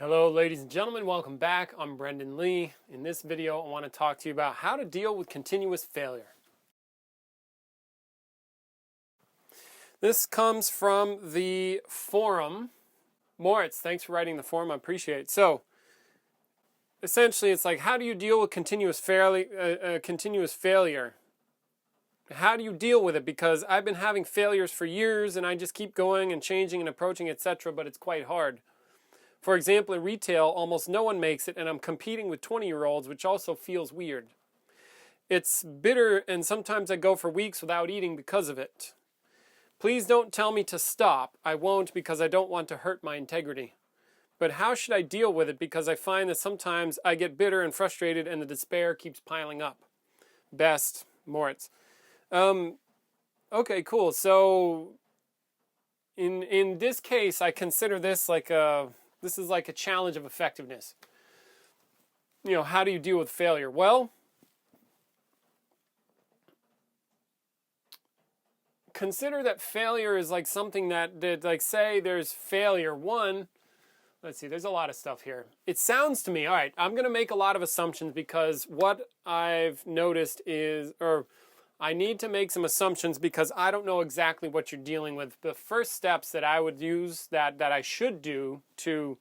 Hello ladies and gentlemen, welcome back. I'm Brendan Lee. In this video I want to talk to you about how to deal with continuous failure. This comes from the forum. Moritz, thanks for writing the forum, I appreciate it. So essentially it's like, how do you deal with continuous failure? How do you deal with it? Because I've been having failures for years and I just keep going and changing and approaching, etc., but it's quite hard. For example, in retail, almost no one makes it, and I'm competing with 20-year-olds, which also feels weird. It's bitter, and sometimes I go for weeks without eating because of it. Please don't tell me to stop. I won't, because I don't want to hurt my integrity. But how should I deal with it? Because I find that sometimes I get bitter and frustrated, and the despair keeps piling up. Best, Moritz. Okay, cool. So in this case, I consider this like this is like a challenge of effectiveness. You know, how do you deal with failure? Well, consider that failure is like something that like, say there's failure. One, let's see, there's a lot of stuff here. It sounds to me, all right, I'm going to make a lot of assumptions because what I've noticed is, or I need to make some assumptions because I don't know exactly what you're dealing with. The first steps that I would use, that I should do to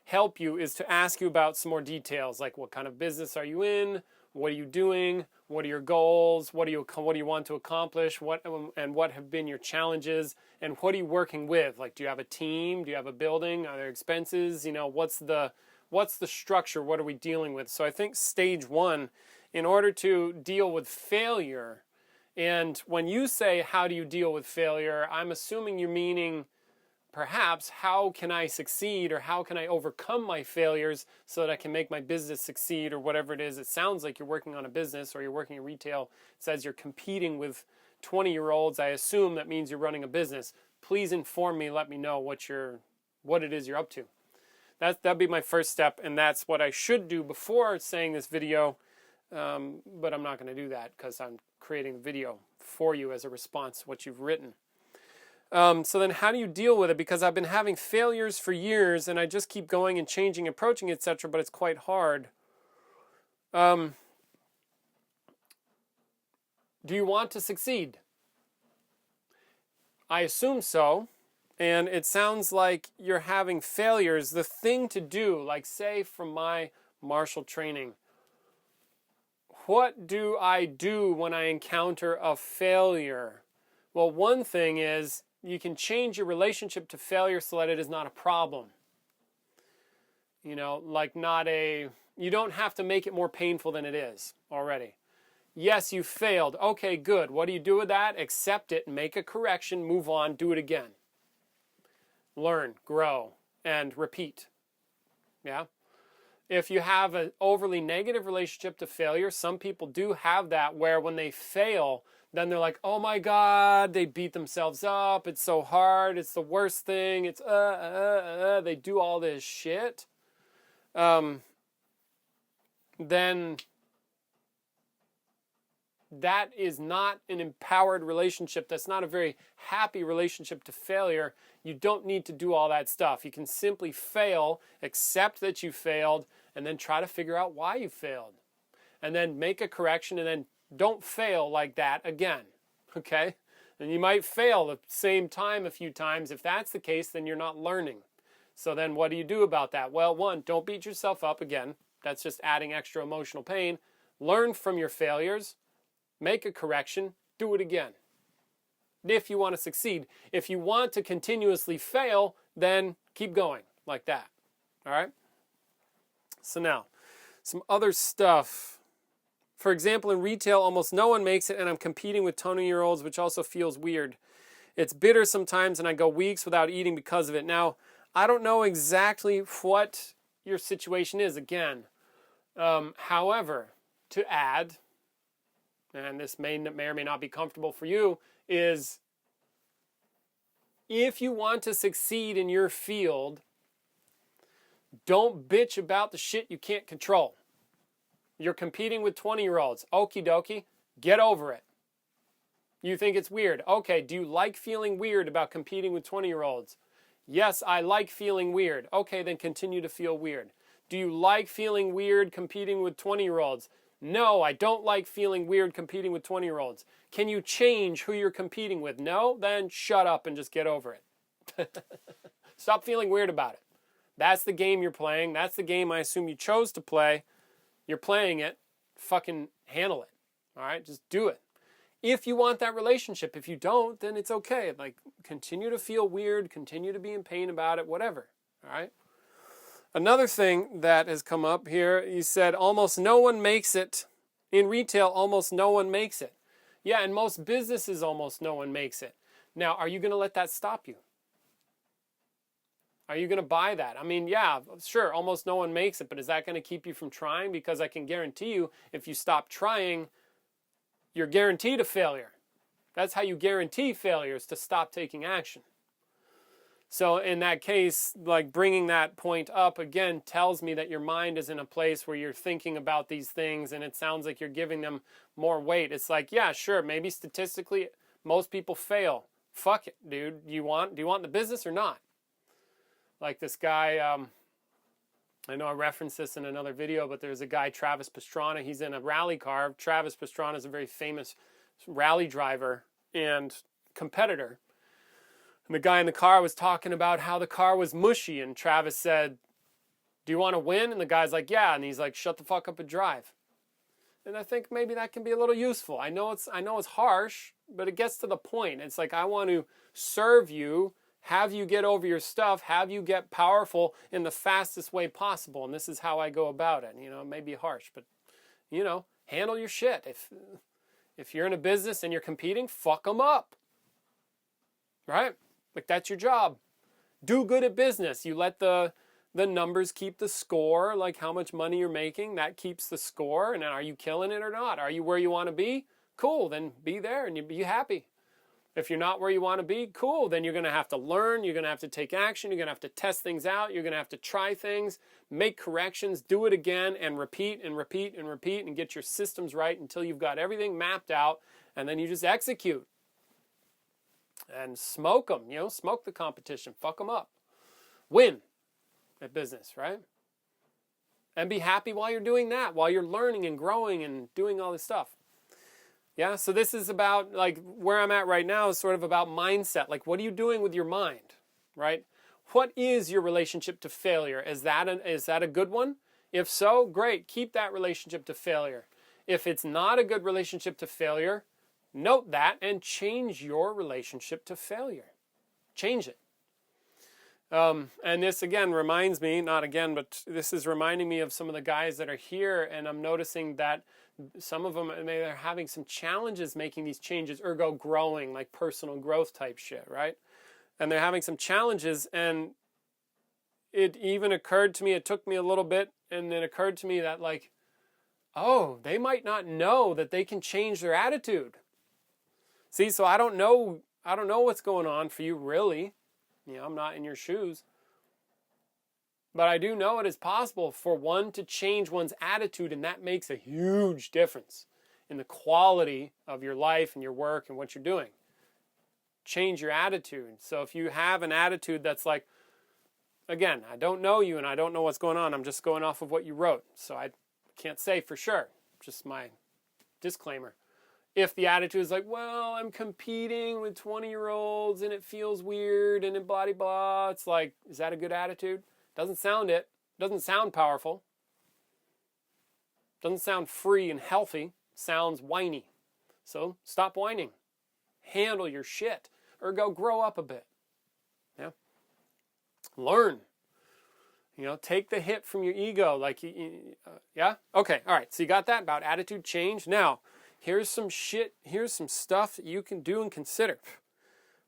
help you, is to ask you about some more details, like what kind of business are you in, what are you doing, what are your goals, what do you want to accomplish, what have been your challenges, and what are you working with? Like, do you have a team? Do you have a building? Are there expenses? You know, what's the structure? What are we dealing with? So I think stage one, in order to deal with failure, and when you say how do you deal with failure, I'm assuming you're meaning perhaps how can I succeed, or how can I overcome my failures so that I can make my business succeed, or whatever it is. It sounds like you're working on a business or you're working in retail. It says you're competing with 20-year-olds. I assume that means you're running a business. Please inform me, let me know what it is you're up to. That'd be my first step, and that's what I should do before saying this video. But I'm not going to do that because I'm creating the video for you as a response to what you've written. So then how do you deal with it? Because I've been having failures for years and I just keep going and changing, approaching, etc., but it's quite hard. Do you want to succeed? I assume so. And it sounds like you're having failures. The thing to do, like say from my martial training, what do I do when I encounter a failure? Well, one thing is you can change your relationship to failure so that it is not a problem. You know, like you don't have to make it more painful than it is already. Yes, you failed. Okay, good. What do you do with that? Accept it, make a correction, move on, do it again. Learn, grow, and repeat. Yeah? If you have an overly negative relationship to failure, some people do have that, where when they fail, then they're like, oh my God, they beat themselves up. It's so hard. It's the worst thing. It's they do all this shit. Then that is not an empowered relationship. That's not a very happy relationship to failure. You don't need to do all that stuff. You can simply fail, accept that you failed, and then try to figure out why you failed. And then make a correction, and then don't fail like that again, okay? And you might fail the same time a few times. If that's the case, then you're not learning. So then what do you do about that? Well, one, don't beat yourself up again. That's just adding extra emotional pain. Learn from your failures. Make a correction. Do it again. If you want to succeed. If you want to continuously fail, then keep going like that. All right? So now, some other stuff. For example, in retail, almost no one makes it, and I'm competing with 20-year-olds, which also feels weird. It's bitter sometimes, and I go weeks without eating because of it. Now, I don't know exactly what your situation is, again. However, to add, and this may or may not be comfortable for you, is if you want to succeed in your field, don't bitch about the shit you can't control. You're competing with 20-year-olds. Okie dokie, get over it. You think it's weird. Okay, do you like feeling weird about competing with 20-year-olds? Yes, I like feeling weird. Okay, then continue to feel weird. Do you like feeling weird competing with 20-year-olds? No, I don't like feeling weird competing with 20-year-olds. Can you change who you're competing with? No? Then shut up and just get over it. Stop feeling weird about it. That's the game you're playing. That's the game I assume you chose to play. You're playing it. Fucking handle it. All right? Just do it. If you want that relationship. If you don't, then it's okay. Like, continue to feel weird. Continue to be in pain about it. Whatever. All right? Another thing that has come up here, you said almost no one makes it. In retail, almost no one makes it. Yeah, in most businesses, almost no one makes it. Now, are you going to let that stop you? Are you going to buy that? I mean, yeah, sure, almost no one makes it, but is that going to keep you from trying? Because I can guarantee you, if you stop trying, you're guaranteed a failure. That's how you guarantee failure, is to stop taking action. So in that case, like bringing that point up again tells me that your mind is in a place where you're thinking about these things and it sounds like you're giving them more weight. It's like, yeah, sure, maybe statistically most people fail. Fuck it, dude. Do you want the business or not? Like this guy, I know I referenced this in another video, but there's a guy, Travis Pastrana. He's in a rally car. Travis Pastrana is a very famous rally driver and competitor. And the guy in the car was talking about how the car was mushy, and Travis said, "Do you want to win?" And the guy's like, "Yeah." And he's like, "Shut the fuck up and drive." And I think maybe that can be a little useful. I know it's harsh, but it gets to the point. It's like, I want to serve you, have you get over your stuff, have you get powerful in the fastest way possible. And this is how I go about it. You know, it may be harsh, but, you know, handle your shit. If you're in a business and you're competing, fuck them up. Right? Like, that's your job. Do good at business. You let the numbers keep the score, like how much money you're making, that keeps the score. And are you killing it or not? Are you where you want to be? Cool, then be there and you be happy. If you're not where you want to be, cool, then you're going to have to learn, you're going to have to take action, you're going to have to test things out, you're going to have to try things, make corrections, do it again, and repeat and repeat and repeat and get your systems right until you've got everything mapped out, and then you just execute. And smoke them, you know, smoke the competition, fuck them up. Win at business, right? And be happy while you're doing that, while you're learning and growing and doing all this stuff. Yeah, so this is about, like, where I'm at right now is sort of about mindset. Like, what are you doing with your mind, right? What is your relationship to failure? Is that a good one? If so, great, keep that relationship to failure. If it's not a good relationship to failure, note that and change your relationship to failure. Change it. And this, again, reminds me, not again, but this is reminding me of some of the guys that are here, and I'm noticing that some of them, they're having some challenges making these changes, ergo growing, like personal growth type shit, right? And they're having some challenges, and it even occurred to me, it took me a little bit, and it occurred to me that, like, oh, they might not know that they can change their attitude. See, so I don't know what's going on for you, really. You know, I'm not in your shoes. But I do know it is possible for one to change one's attitude, and that makes a huge difference in the quality of your life and your work and what you're doing. Change your attitude. So if you have an attitude that's like, again, I don't know you and I don't know what's going on, I'm just going off of what you wrote. So I can't say for sure, just my disclaimer. If the attitude is like, well, I'm competing with 20-year-olds and it feels weird and blah, blah, blah, it's like, is that a good attitude? Doesn't sound it. Doesn't sound powerful. Doesn't sound free and healthy. Sounds whiny. So stop whining. Handle your shit. Or go grow up a bit. Yeah. Learn. You know, take the hit from your ego. Like, yeah? Okay, all right. So you got that about attitude change. Now, here's some shit. Here's some stuff that you can do and consider.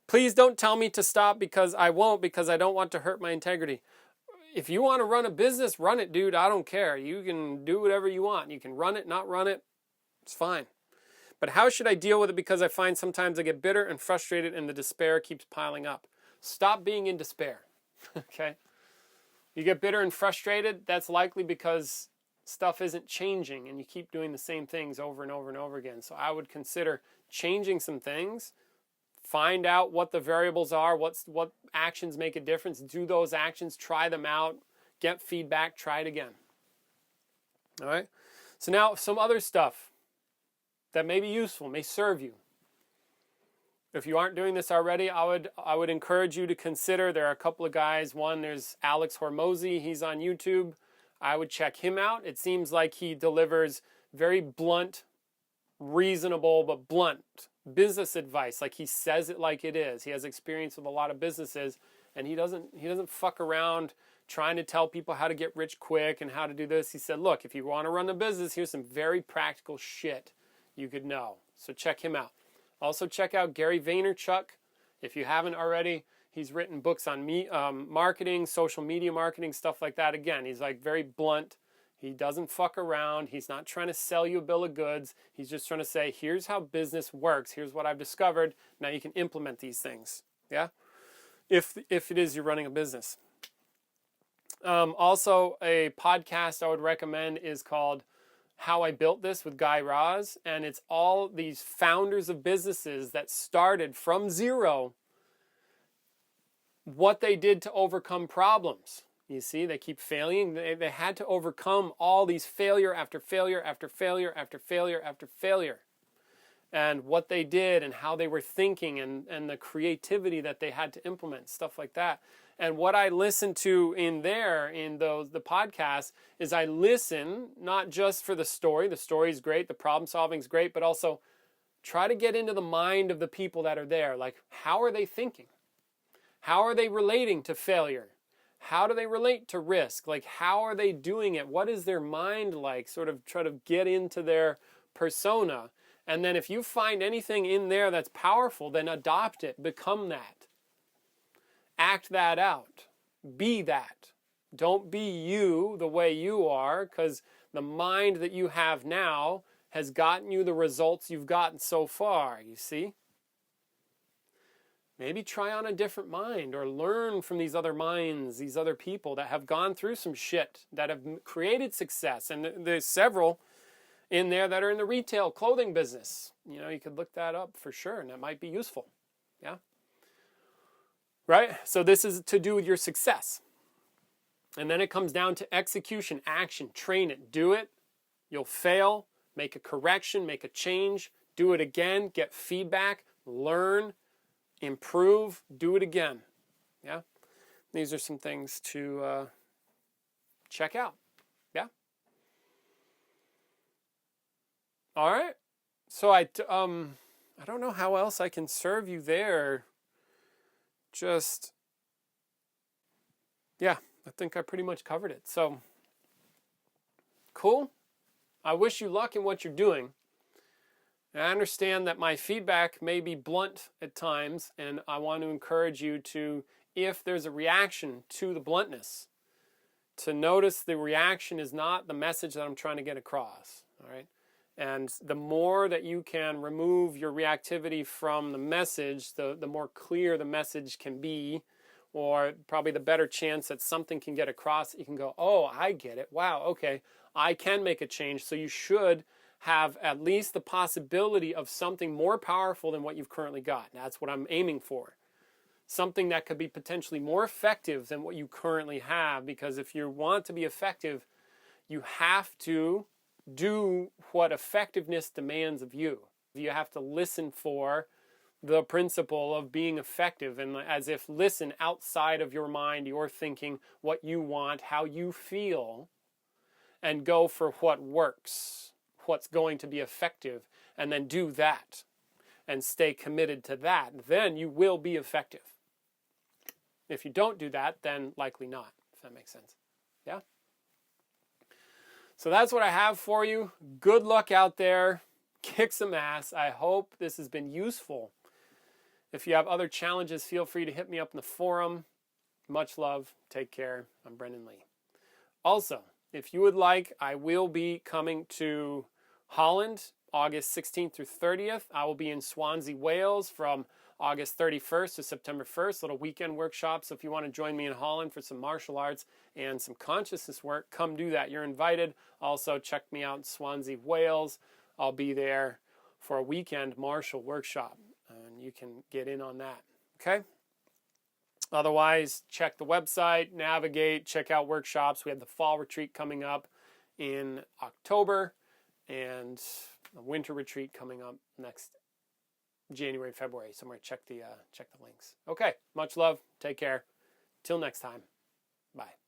Please don't tell me to stop because I won't, because I don't want to hurt my integrity. If you want to run a business, run it, dude. I don't care. You can do whatever you want. You can run it, not run it. It's fine. But how should I deal with it? Because I find sometimes I get bitter and frustrated and the despair keeps piling up. Stop being in despair. Okay? You get bitter and frustrated, that's likely because stuff isn't changing and you keep doing the same things over and over and over again. So I would consider changing some things, Find out what the variables are, what actions make a difference. Do those actions, try them out, get feedback, try it again. All right? So now some other stuff that may be useful, may serve you. If you aren't doing this already, I would encourage you to consider, there are a couple of guys. One, there's Alex Hormozi. He's on YouTube. I would check him out. It seems like he delivers very blunt, reasonable, but blunt business advice. Like he says it like it is. He has experience with a lot of businesses, and he doesn't fuck around trying to tell people how to get rich quick and how to do this. He said, look, if you want to run the business, here's some very practical shit you could know. So check him out. Also check out Gary Vaynerchuk. If you haven't already, he's written books on marketing, social media marketing, stuff like that. Again, he's like very blunt. He doesn't fuck around. He's not trying to sell you a bill of goods. He's just trying to say, here's how business works. Here's what I've discovered. Now you can implement these things. Yeah? If it is you're running a business. Also, a podcast I would recommend is called How I Built This with Guy Raz. And it's all these founders of businesses that started from zero, what they did to overcome problems. You see, they keep failing. They had to overcome all these failure after failure after failure after failure after failure. And what they did and how they were thinking and the creativity that they had to implement, stuff like that. And what I listen to in the podcast is I listen not just for the story. The story is great. The problem solving is great. But also try to get into the mind of the people that are there. Like, how are they thinking? How are they relating to failure? How do they relate to risk? Like, how are they doing it? What is their mind like? Sort of try to get into their persona. And then if you find anything in there that's powerful, then adopt it. Become that. Act that out. Be that. Don't be you the way you are, because the mind that you have now has gotten you the results you've gotten so far, you see? Maybe try on a different mind or learn from these other minds, these other people that have gone through some shit, that have created success. And there's several in there that are in the retail clothing business. You know, you could look that up for sure, and that might be useful. Yeah? Right? So this is to do with your success. And then it comes down to execution, action, train it, do it. You'll fail, make a correction, make a change, do it again, get feedback, learn, improve, do it again. Yeah? These are some things to check out. Yeah? All right. So I don't know how else I can serve you there. Just, yeah, I think I pretty much covered it. So, cool. I wish you luck in what you're doing. And I understand that my feedback may be blunt at times, and I want to encourage you to, if there's a reaction to the bluntness, to notice the reaction is not the message that I'm trying to get across. All right? And the more that you can remove your reactivity from the message, the more clear the message can be, or probably the better chance that something can get across. You can go, oh, I get it. Wow, okay, I can make a change. So you should have at least the possibility of something more powerful than what you've currently got. That's what I'm aiming for. Something that could be potentially more effective than what you currently have, because if you want to be effective, you have to do what effectiveness demands of you. You have to listen for the principle of being effective, and as if listen outside of your mind, your thinking, what you want, how you feel, and go for what works, what's going to be effective, and then do that and stay committed to that. Then you will be effective. If you don't do that, then likely not, if that makes sense. Yeah? So that's what I have for you. Good luck out there. Kick some ass. I hope this has been useful. If you have other challenges, feel free to hit me up in the forum. Much love. Take care. I'm Brendan Lee. Also, if you would like, I will be coming to Holland August 16th through 30th. I will be in Swansea, Wales from August 31st to September 1st, little weekend workshop. So if you want to join me in Holland for some martial arts and some consciousness work, come do that. You're invited. Also, check me out in Swansea, Wales. I'll be there for a weekend martial workshop. And and you can get in on that. Okay? Otherwise, check the website, navigate, check out workshops. We have the fall retreat coming up in October and the winter retreat coming up next January, February. Somewhere check the links. Okay, much love. Take care. Till next time. Bye.